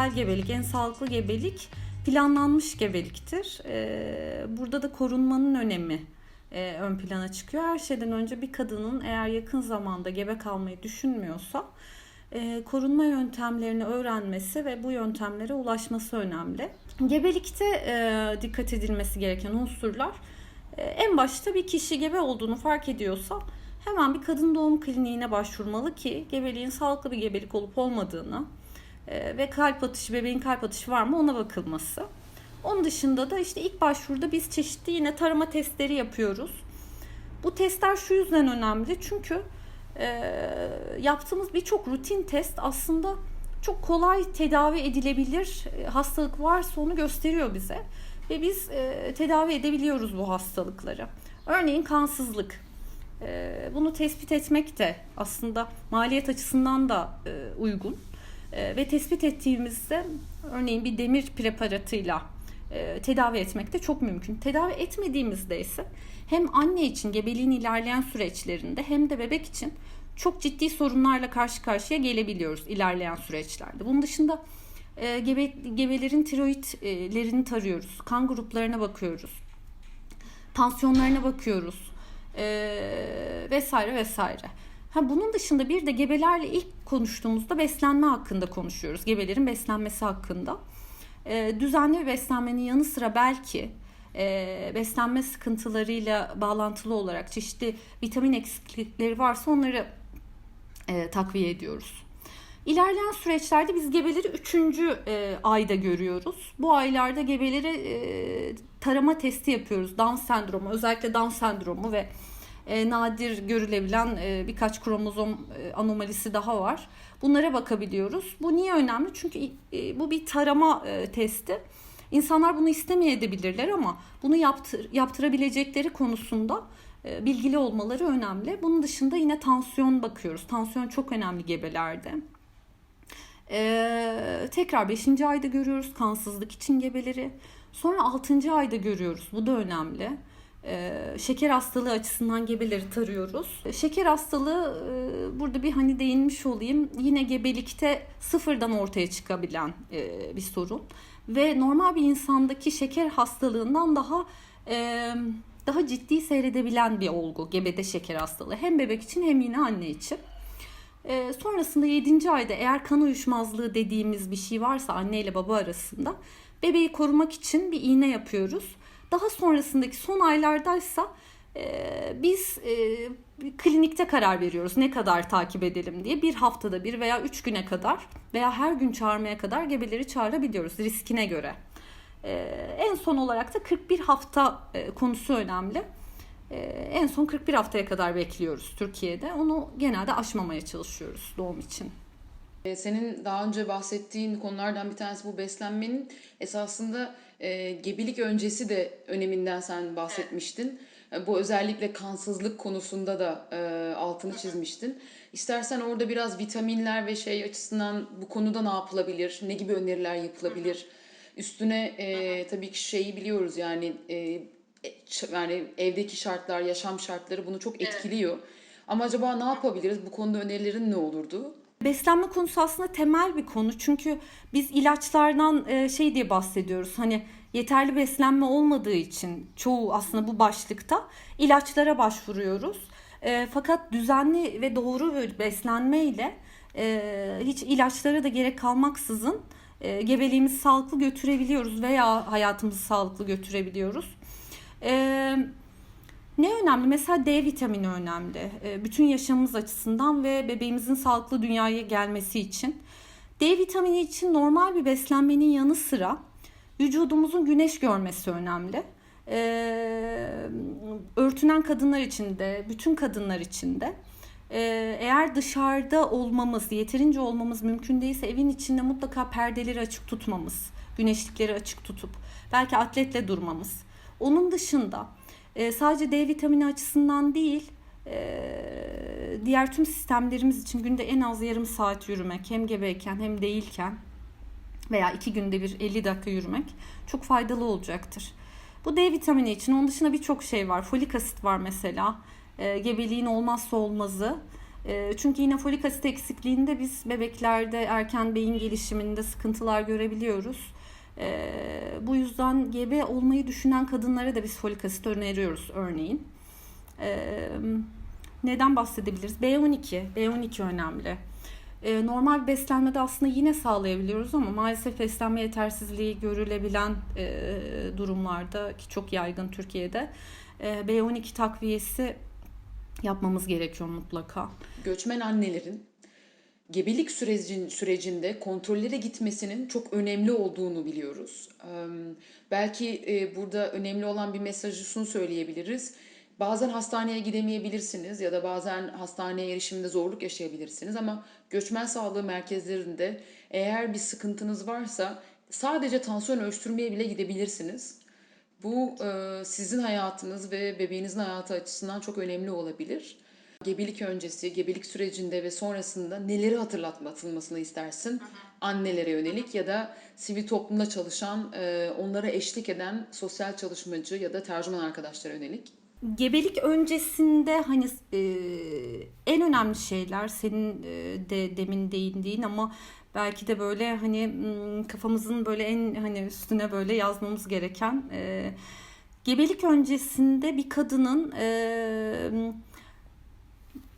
güzel gebelik, en sağlıklı gebelik planlanmış gebeliktir. Burada da korunmanın önemi ön plana çıkıyor. Her şeyden önce bir kadının eğer yakın zamanda gebe kalmayı düşünmüyorsa korunma yöntemlerini öğrenmesi ve bu yöntemlere ulaşması önemli. Gebelikte dikkat edilmesi gereken unsurlar, en başta bir kişi gebe olduğunu fark ediyorsa hemen bir kadın doğum kliniğine başvurmalı ki gebeliğin sağlıklı bir gebelik olup olmadığını ve bebeğin kalp atışı var mı ona bakılması. Onun dışında da işte ilk başvuruda biz çeşitli yine tarama testleri yapıyoruz. Bu testler şu yüzden önemli çünkü yaptığımız birçok rutin test aslında çok kolay tedavi edilebilir hastalık varsa onu gösteriyor bize. Ve biz tedavi edebiliyoruz bu hastalıkları. Örneğin kansızlık. Bunu tespit etmek de aslında maliyet açısından da uygun. Ve tespit ettiğimizde örneğin bir demir preparatıyla tedavi etmek de çok mümkün. Tedavi etmediğimizde ise hem anne için gebeliğin ilerleyen süreçlerinde hem de bebek için çok ciddi sorunlarla karşı karşıya gelebiliyoruz ilerleyen süreçlerde. Bunun dışında gebelerin tiroidlerini tarıyoruz, kan gruplarına bakıyoruz, tansiyonlarına bakıyoruz vesaire vesaire. Bunun dışında bir de gebelerle ilk konuştuğumuzda beslenme hakkında konuşuyoruz. Gebelerin beslenmesi hakkında. Düzenli bir beslenmenin yanı sıra belki beslenme sıkıntılarıyla bağlantılı olarak çeşitli vitamin eksiklikleri varsa onları takviye ediyoruz. İlerleyen süreçlerde biz gebeleri 3. ayda görüyoruz. Bu aylarda gebelere tarama testi yapıyoruz. Down sendromu, özellikle Down sendromu ve nadir görülebilen birkaç kromozom anomalisi daha var. Bunlara bakabiliyoruz. Bu niye önemli? Çünkü bu bir tarama testi. İnsanlar bunu istemeyebilirler ama bunu yaptırabilecekleri konusunda bilgili olmaları önemli. Bunun dışında yine tansiyon bakıyoruz. Tansiyon çok önemli gebelerde. Tekrar 5. ayda görüyoruz kansızlık için gebeleri. Sonra 6. ayda görüyoruz. Bu da önemli. Şeker hastalığı açısından gebeleri tarıyoruz. Şeker hastalığı burada bir değinmiş olayım. Yine gebelikte sıfırdan ortaya çıkabilen bir sorun. Ve normal bir insandaki şeker hastalığından daha ciddi seyredebilen bir olgu gebede şeker hastalığı. Hem bebek için hem yine anne için. Sonrasında 7. ayda eğer kan uyuşmazlığı dediğimiz bir şey varsa anne ile baba arasında bebeği korumak için bir iğne yapıyoruz. Daha sonrasındaki son aylardaysa biz klinikte karar veriyoruz ne kadar takip edelim diye. Bir haftada bir veya 3 güne kadar veya her gün çağırmaya kadar gebeleri çağırabiliyoruz riskine göre. En son olarak da 41 hafta konusu önemli. En son 41 haftaya kadar bekliyoruz Türkiye'de. Onu genelde aşmamaya çalışıyoruz doğum için. Senin daha önce bahsettiğin konulardan bir tanesi bu beslenmenin esasında gebelik öncesi de öneminden sen bahsetmiştin. Bu özellikle kansızlık konusunda da altını çizmiştin. İstersen orada biraz vitaminler ve açısından bu konuda ne yapılabilir, ne gibi öneriler yapılabilir? Üstüne tabii ki biliyoruz yani evdeki şartlar, yaşam şartları bunu çok etkiliyor. Ama acaba ne yapabiliriz? Bu konuda önerilerin ne olurdu? Beslenme konusu aslında temel bir konu. Çünkü biz ilaçlardan diye bahsediyoruz. Yeterli beslenme olmadığı için çoğu aslında bu başlıkta ilaçlara başvuruyoruz. Fakat düzenli ve doğru bir beslenme ile hiç ilaçlara da gerek kalmaksızın gebeliğimizi sağlıklı götürebiliyoruz veya hayatımızı sağlıklı götürebiliyoruz. Ne önemli? Mesela D vitamini önemli. Bütün yaşamımız açısından ve bebeğimizin sağlıklı dünyaya gelmesi için. D vitamini için normal bir beslenmenin yanı sıra vücudumuzun güneş görmesi önemli. Örtünen kadınlar için de, bütün kadınlar için de. Eğer dışarıda olmamız, yeterince olmamız mümkün değilse evin içinde mutlaka perdeleri açık tutmamız, güneşlikleri açık tutup belki atletle durmamız. Onun dışında sadece D vitamini açısından değil, diğer tüm sistemlerimiz için günde en az yarım saat yürümek, hem gebeyken hem değilken veya 2 günde bir 50 dakika yürümek çok faydalı olacaktır. Bu D vitamini için. Onun dışında birçok şey var. Folik asit var mesela. Gebeliğin olmazsa olmazı. Çünkü yine folik asit eksikliğinde biz bebeklerde erken beyin gelişiminde sıkıntılar görebiliyoruz. Bu yüzden gebe olmayı düşünen kadınlara da biz folik asit öneriyoruz örneğin. Neden bahsedebiliriz? B12 önemli. Normal beslenmede aslında yine sağlayabiliyoruz ama maalesef beslenme yetersizliği görülebilen durumlarda, ki çok yaygın Türkiye'de, B12 takviyesi yapmamız gerekiyor mutlaka. Göçmen annelerin gebelik sürecinde kontrollere gitmesinin çok önemli olduğunu biliyoruz. Belki burada önemli olan bir mesajı şunu söyleyebiliriz. Bazen hastaneye gidemeyebilirsiniz ya da bazen hastaneye erişimde zorluk yaşayabilirsiniz ama göçmen sağlığı merkezlerinde eğer bir sıkıntınız varsa sadece tansiyon ölçtürmeye bile gidebilirsiniz. Bu sizin hayatınız ve bebeğinizin hayatı açısından çok önemli olabilir. Gebelik öncesi, gebelik sürecinde ve sonrasında neleri hatırlatılmasını istersin? Annelere yönelik ya da sivil toplumda çalışan, onlara eşlik eden sosyal çalışmacı ya da tercüman arkadaşlara yönelik. Gebelik öncesinde hani en önemli şeyler senin de demin değindiğin ama belki de böyle hani kafamızın böyle en hani üstüne böyle yazmamız gereken, gebelik öncesinde bir kadının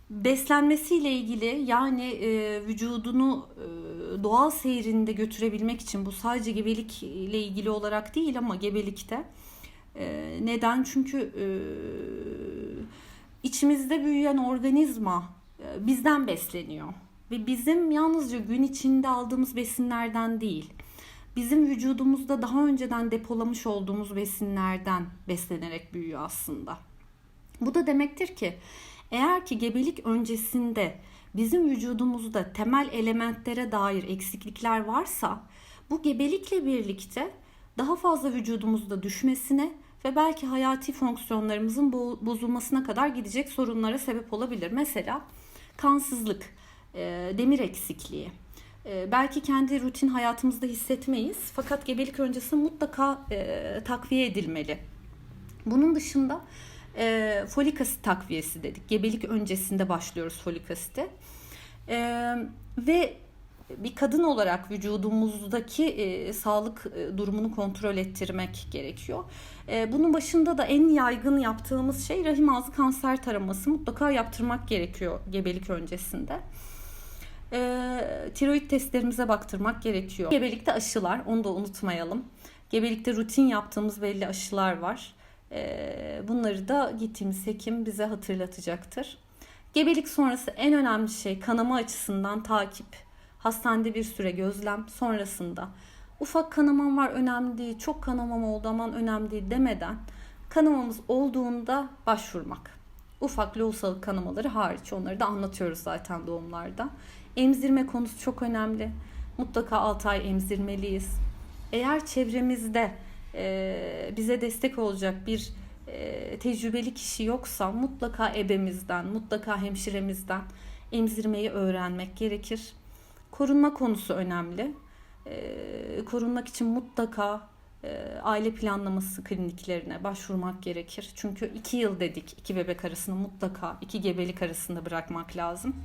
beslenmesiyle ilgili, yani vücudunu doğal seyrinde götürebilmek için, bu sadece gebelikle ilgili olarak değil ama gebelikte. Neden? Çünkü içimizde büyüyen organizma bizden besleniyor. Ve bizim yalnızca gün içinde aldığımız besinlerden değil, bizim vücudumuzda daha önceden depolamış olduğumuz besinlerden beslenerek büyüyor aslında. Bu da demektir ki eğer ki gebelik öncesinde bizim vücudumuzda temel elementlere dair eksiklikler varsa, bu gebelikle birlikte daha fazla vücudumuzda düşmesine ve belki hayati fonksiyonlarımızın bozulmasına kadar gidecek sorunlara sebep olabilir. Mesela kansızlık, demir eksikliği. Belki kendi rutin hayatımızda hissetmeyiz fakat gebelik öncesi mutlaka takviye edilmeli. Bunun dışında folik asit takviyesi dedik. Gebelik öncesinde başlıyoruz folik asite. Ve bir kadın olarak vücudumuzdaki sağlık durumunu kontrol ettirmek gerekiyor. Bunun başında da en yaygın yaptığımız şey rahim ağzı kanser taraması. Mutlaka yaptırmak gerekiyor gebelik öncesinde. Tiroid testlerimize baktırmak gerekiyor. Gebelikte aşılar, onu da unutmayalım. Gebelikte rutin yaptığımız belli aşılar var. Bunları da gittiğimiz hekim bize hatırlatacaktır. Gebelik sonrası en önemli şey kanama açısından takip. Hastanede bir süre gözlem, sonrasında ufak kanamam var önemli değil, çok kanamam oldu aman önemli değil demeden kanamamız olduğunda başvurmak. Ufak lohusalık kanamaları hariç, onları da anlatıyoruz zaten doğumlarda. Emzirme konusu çok önemli. Mutlaka 6 ay emzirmeliyiz. Eğer çevremizde bize destek olacak bir tecrübeli kişi yoksa mutlaka ebemizden, mutlaka hemşiremizden emzirmeyi öğrenmek gerekir. Korunma konusu önemli. Korunmak için mutlaka aile planlaması kliniklerine başvurmak gerekir. Çünkü 2 yıl dedik, 2 bebek arasında mutlaka 2 gebelik arasında bırakmak lazım.